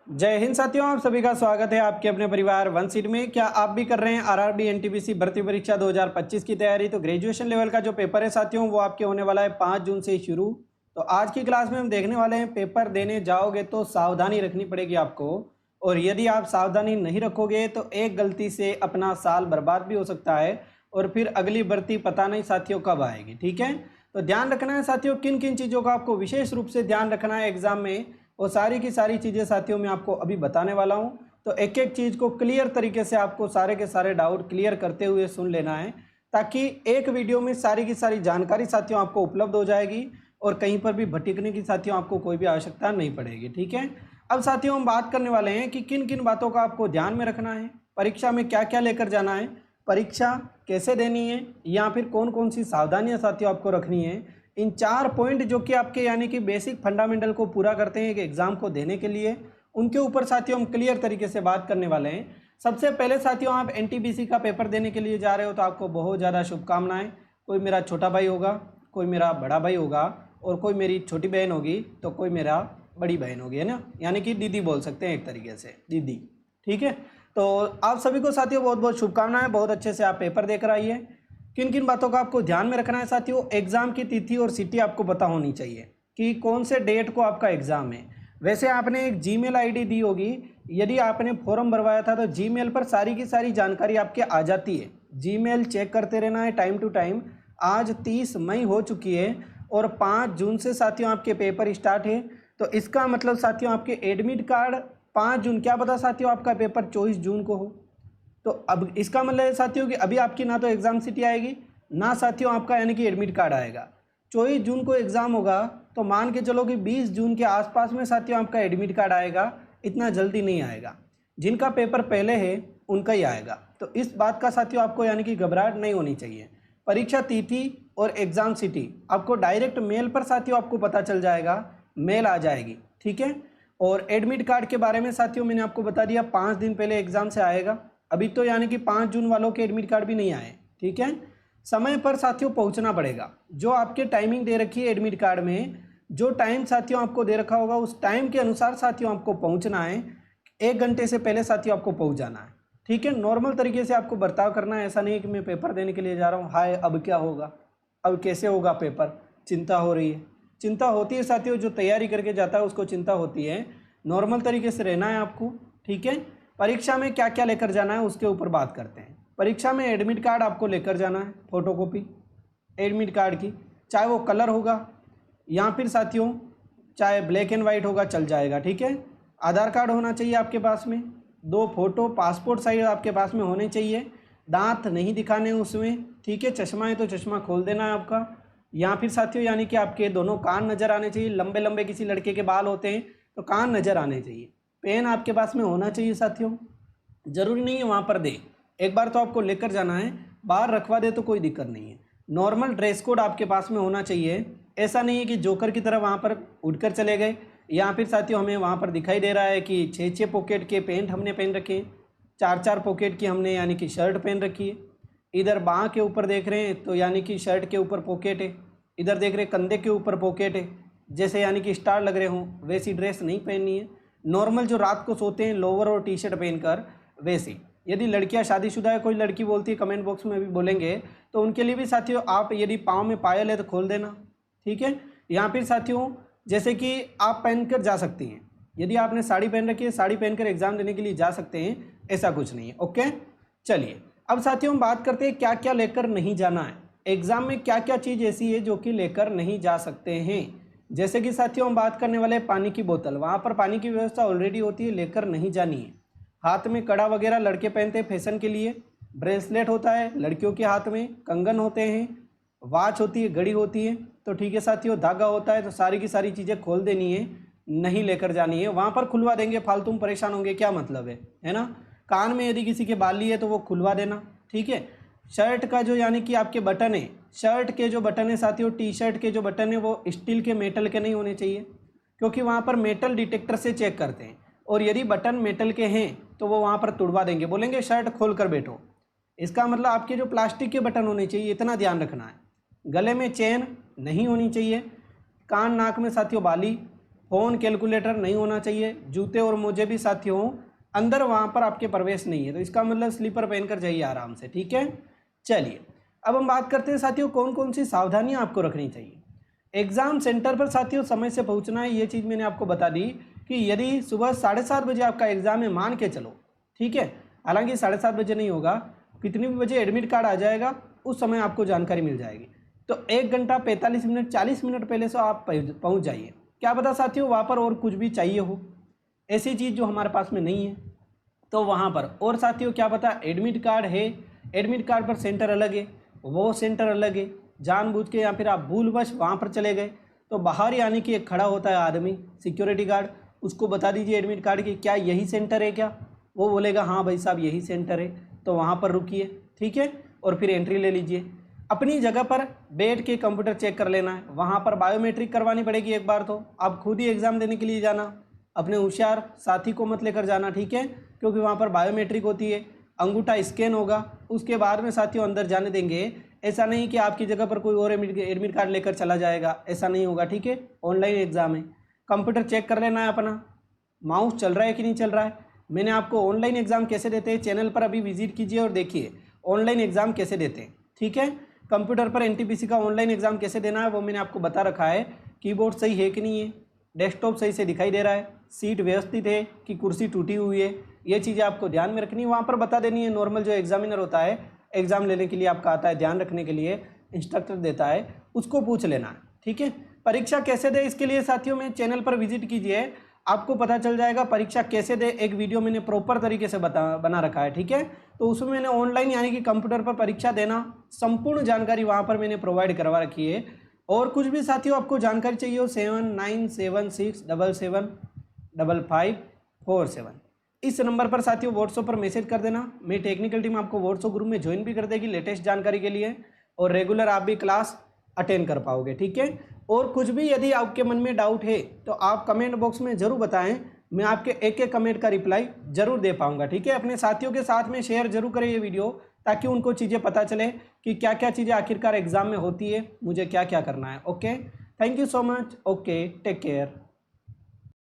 जय हिंद साथियों, आप सभी का स्वागत है आपके अपने परिवार वन सीट में। क्या आप भी कर रहे हैं आरआरबी एनटीपीसी भर्ती परीक्षा 2025 की तैयारी? तो ग्रेजुएशन लेवल का जो पेपर है साथियों वो आपके होने वाला है 5 जून से शुरू। तो आज की क्लास में हम देखने वाले हैं पेपर देने जाओगे तो सावधानी रखनी पड़ेगी आपको, और यदि आप सावधानी नहीं रखोगे तो एक गलती से अपना साल बर्बाद भी हो सकता है और फिर अगली भर्ती पता नहीं साथियों कब आएगी। ठीक है, तो ध्यान रखना है साथियों किन किन चीज़ों का आपको विशेष रूप से ध्यान रखना है एग्जाम में, वो सारी की सारी चीज़ें साथियों मैं आपको अभी बताने वाला हूं। तो एक एक चीज़ को क्लियर तरीके से आपको सारे के सारे डाउट क्लियर करते हुए सुन लेना है, ताकि एक वीडियो में सारी की सारी जानकारी साथियों आपको उपलब्ध हो जाएगी और कहीं पर भी भटकने की साथियों आपको कोई भी आवश्यकता नहीं पड़ेगी। ठीक है, अब साथियों हम बात करने वाले हैं कि किन किन बातों का आपको ध्यान में रखना है, परीक्षा में क्या क्या लेकर जाना है, परीक्षा कैसे देनी है, या फिर कौन कौन सी सावधानियां साथियों आपको रखनी है। इन 4 पॉइंट जो कि आपके यानी कि बेसिक फंडामेंटल को पूरा करते हैं एक एग्जाम को देने के लिए, उनके ऊपर साथियों हम क्लियर तरीके से बात करने वाले हैं। सबसे पहले साथियों आप एनटीपीसी का पेपर देने के लिए जा रहे हो तो आपको बहुत ज़्यादा शुभकामनाएं। कोई मेरा छोटा भाई होगा, कोई मेरा बड़ा भाई होगा, और कोई मेरी छोटी बहन होगी, तो कोई मेरा बड़ी बहन होगी, है ना, यानी कि दीदी बोल सकते हैं एक तरीके से, दीदी। ठीक है, तो आप सभी को साथियों बहुत बहुत शुभकामनाएं, बहुत अच्छे से आप पेपर देकर आइए। किन किन बातों का आपको ध्यान में रखना है साथियों, एग्जाम की तिथि और सिटी आपको पता होनी चाहिए कि कौन से डेट को आपका एग्जाम है। वैसे आपने एक जीमेल आईडी दी होगी, यदि आपने फॉर्म भरवाया था तो जीमेल पर सारी की सारी जानकारी आपके आ जाती है। जीमेल चेक करते रहना है टाइम टू टाइम। आज 30 मई हो चुकी है और 5 जून से साथियों आपके पेपर स्टार्ट है। तो इसका मतलब साथियों आपके एडमिट कार्ड 5 जून, क्या पता साथियों आपका पेपर 24 जून को हो। तो अब इसका मतलब है साथियों कि अभी आपकी ना तो एग्ज़ाम सिटी आएगी, ना साथियों आपका यानी कि एडमिट कार्ड आएगा। 24 जून को एग्ज़ाम होगा तो मान के चलो कि 20 जून के आसपास में साथियों आपका एडमिट कार्ड आएगा। इतना जल्दी नहीं आएगा, जिनका पेपर पहले है उनका ही आएगा। तो इस बात का साथियों आपको यानी कि घबराहट नहीं होनी चाहिए। परीक्षा तिथि और एग्ज़ाम सिटी आपको डायरेक्ट मेल पर साथियों आपको पता चल जाएगा, मेल आ जाएगी। ठीक है, और एडमिट कार्ड के बारे में साथियों मैंने आपको बता दिया 5 दिन पहले एग्ज़ाम से आएगा। अभी तो यानी कि 5 जून वालों के एडमिट कार्ड भी नहीं आए। ठीक है, समय पर साथियों पहुंचना पड़ेगा। जो आपके टाइमिंग दे रखी है एडमिट कार्ड में, जो टाइम साथियों आपको दे रखा होगा उस टाइम के अनुसार साथियों आपको पहुंचना है। 1 घंटे से पहले साथियों आपको पहुंच जाना है। ठीक है, नॉर्मल तरीके से आपको बर्ताव करना है। ऐसा नहीं है कि मैं पेपर देने के लिए जा रहा हूँ, हाय अब क्या होगा, अब कैसे होगा पेपर, चिंता हो रही है। चिंता होती है साथियों, जो तैयारी करके जाता है उसको चिंता होती है। नॉर्मल तरीके से रहना है आपको। ठीक है, परीक्षा में क्या क्या लेकर जाना है उसके ऊपर बात करते हैं। परीक्षा में एडमिट कार्ड आपको लेकर जाना है, फोटोकॉपी एडमिट कार्ड की, चाहे वो कलर होगा या फिर साथियों चाहे ब्लैक एंड वाइट होगा, चल जाएगा। ठीक है, आधार कार्ड होना चाहिए आपके पास में, 2 फोटो पासपोर्ट साइज आपके पास में होने चाहिए, दांत नहीं दिखाने उसमें। ठीक है, चश्मा है तो चश्मा खोल देना है आपका, या फिर साथियों यानी कि आपके दोनों कान नज़र आने चाहिए। लंबे लंबे किसी लड़के के बाल होते हैं तो कान नज़र आने चाहिए। पेन आपके पास में होना चाहिए साथियों, ज़रूरी नहीं है वहाँ पर दे, एक बार तो आपको लेकर जाना है, बाहर रखवा दे तो कोई दिक्कत नहीं है। नॉर्मल ड्रेस कोड आपके पास में होना चाहिए। ऐसा नहीं है कि जोकर की तरह वहाँ पर उठकर चले गए, या फिर साथियों हमें वहाँ पर दिखाई दे रहा है कि 6-6 पॉकेट के पेंट हमने पहन रखे हैं, 4-4 पॉकेट की हमने यानी कि शर्ट पहन रखी है। इधर बाँह के ऊपर देख रहे हैं तो यानी कि शर्ट के ऊपर पॉकेट है, इधर देख रहे हैं कंधे के ऊपर पॉकेट है, जैसे यानी कि स्टार लग रहे हों, वैसी ड्रेस नहीं पहननी है। नॉर्मल जो रात को सोते हैं लोअर और टी शर्ट पहनकर, वैसे। यदि लड़कियां शादीशुदा है, कोई लड़की बोलती है कमेंट बॉक्स में भी बोलेंगे, तो उनके लिए भी साथियों आप यदि पाँव में पायल है तो खोल देना। ठीक है, यहाँ फिर साथियों जैसे कि आप पहनकर जा सकती हैं, यदि आपने साड़ी पहन रखी है साड़ी पहनकर एग्जाम देने के लिए जा सकते हैं, ऐसा कुछ नहीं है। ओके, चलिए अब साथियों हम बात करते हैं क्या क्या लेकर नहीं जाना है एग्जाम में, क्या क्या चीज़ ऐसी है जो कि लेकर नहीं जा सकते हैं। जैसे कि साथियों हम बात करने वाले पानी की बोतल, वहाँ पर पानी की व्यवस्था ऑलरेडी होती है, लेकर नहीं जानी है। हाथ में कड़ा वगैरह लड़के पहनते हैं फैशन के लिए, ब्रेसलेट होता है लड़कियों के हाथ में, कंगन होते हैं, वॉच होती है, घड़ी होती है। तो ठीक है साथियों, धागा होता है, तो सारी की सारी चीज़ें खोल देनी है, नहीं लेकर जानी है। वहाँ पर खुलवा देंगे, फालतू में परेशान होंगे, क्या मतलब है ना। कान में यदि किसी के बाली है तो वो खुलवा देना। ठीक है, शर्ट का जो यानी कि आपके बटन है, शर्ट के जो बटन है साथियों, टी शर्ट के जो बटन है वो स्टील के मेटल के नहीं होने चाहिए, क्योंकि वहाँ पर मेटल डिटेक्टर से चेक करते हैं, और यदि बटन मेटल के हैं तो वो वहाँ पर तुड़वा देंगे, बोलेंगे शर्ट खोल कर बैठो। इसका मतलब आपके जो प्लास्टिक के बटन होने चाहिए, इतना ध्यान रखना है। गले में चेन नहीं होनी चाहिए, कान नाक में साथियों बाली, फ़ोन, कैलकुलेटर नहीं होना चाहिए, जूते और मोजे भी साथियों अंदर वहाँ पर आपके प्रवेश नहीं है, तो इसका मतलब स्लीपर पहनकर जाइए आराम से, ठीक है। चलिए अब हम बात करते हैं साथियों कौन कौन सी सावधानियाँ आपको रखनी चाहिए। एग्ज़ाम सेंटर पर साथियों समय से पहुँचना है, ये चीज़ मैंने आपको बता दी कि यदि सुबह 7:30 बजे आपका एग्ज़ाम है, मान के चलो, ठीक है, हालांकि 7:30 बजे नहीं होगा, कितनी भी बजे एडमिट कार्ड आ जाएगा उस समय आपको जानकारी मिल जाएगी, तो 1 घंटा 45 मिनट 40 मिनट पहले से आप पहुँच जाइए। क्या पता साथियों वहाँ पर और कुछ भी चाहिए हो, ऐसी चीज़ जो हमारे पास में नहीं है, तो वहाँ पर। और साथियों क्या पता एडमिट कार्ड है, एडमिट कार्ड पर सेंटर अलग है, वो सेंटर अलग है, जानबूझ के या फिर आप भूलवश वहाँ पर चले गए, तो बाहर ही आने की एक खड़ा होता है आदमी सिक्योरिटी गार्ड, उसको बता दीजिए एडमिट कार्ड की क्या यही सेंटर है क्या, वो बोलेगा हाँ भाई साहब यही सेंटर है, तो वहाँ पर रुकिए, ठीक है, और फिर एंट्री ले लीजिए। अपनी जगह पर बैठ के कंप्यूटर चेक कर लेना है, वहाँ पर बायोमेट्रिक करवानी पड़ेगी एक बार, तो आप खुद ही एग्ज़ाम देने के लिए जाना, अपने होशियार साथी को मत लेकर जाना, ठीक है, क्योंकि वहाँ पर बायोमेट्रिक होती है, अंगूठा स्कैन होगा, उसके बाद में साथियों अंदर जाने देंगे। ऐसा नहीं कि आपकी जगह पर कोई और एडमिट कार्ड लेकर चला जाएगा, ऐसा नहीं होगा, ठीक है। ऑनलाइन एग्ज़ाम है, कंप्यूटर चेक कर लेना है अपना, माउस चल रहा है कि नहीं चल रहा है। मैंने आपको ऑनलाइन एग्ज़ाम कैसे देते हैं चैनल पर अभी विजिट कीजिए और देखिए ऑनलाइन एग्ज़ाम कैसे देते हैं, ठीक है। कंप्यूटर पर एनटीपीसी का ऑनलाइन एग्ज़ाम कैसे देना है वो मैंने आपको बता रखा है, कीबोर्ड सही है कि नहीं है, डेस्कटॉप सही से दिखाई दे रहा है, सीट व्यवस्थित है कि कुर्सी टूटी हुई है, ये चीज़ें आपको ध्यान में रखनी है, वहाँ पर बता देनी है। नॉर्मल जो एग्जामिनर होता है एग्ज़ाम लेने के लिए आपका आता है, ध्यान रखने के लिए इंस्ट्रक्टर देता है, उसको पूछ लेना है, ठीक है। परीक्षा कैसे दे इसके लिए साथियों में चैनल पर विजिट कीजिए, आपको पता चल जाएगा परीक्षा कैसे दे, एक वीडियो मैंने प्रॉपर तरीके से बना रखा है, ठीक है। तो उसमें मैंने ऑनलाइन यानी कि कंप्यूटर पर परीक्षा देना संपूर्ण जानकारी वहाँ पर मैंने प्रोवाइड करवा रखी है। और कुछ भी साथियों आपको जानकारी चाहिए हो 7976775547 इस नंबर पर साथियों व्हाट्सएप पर मैसेज कर देना, मेरी टेक्निकल टीम आपको व्हाट्सएप ग्रुप में ज्वाइन भी कर देगी लेटेस्ट जानकारी के लिए, और रेगुलर आप भी क्लास अटेंड कर पाओगे, ठीक है। और कुछ भी यदि आपके मन में डाउट है तो आप कमेंट बॉक्स में ज़रूर बताएं, मैं आपके एक एक कमेंट का रिप्लाई जरूर दे पाऊंगा, ठीक है। अपने साथियों के साथ में शेयर जरूर करें ये वीडियो, ताकि उनको चीज़ें पता चले कि क्या क्या चीज़ें आखिरकार एग्जाम में होती है, मुझे क्या क्या करना है। Okay, thank you so much, okay, take care.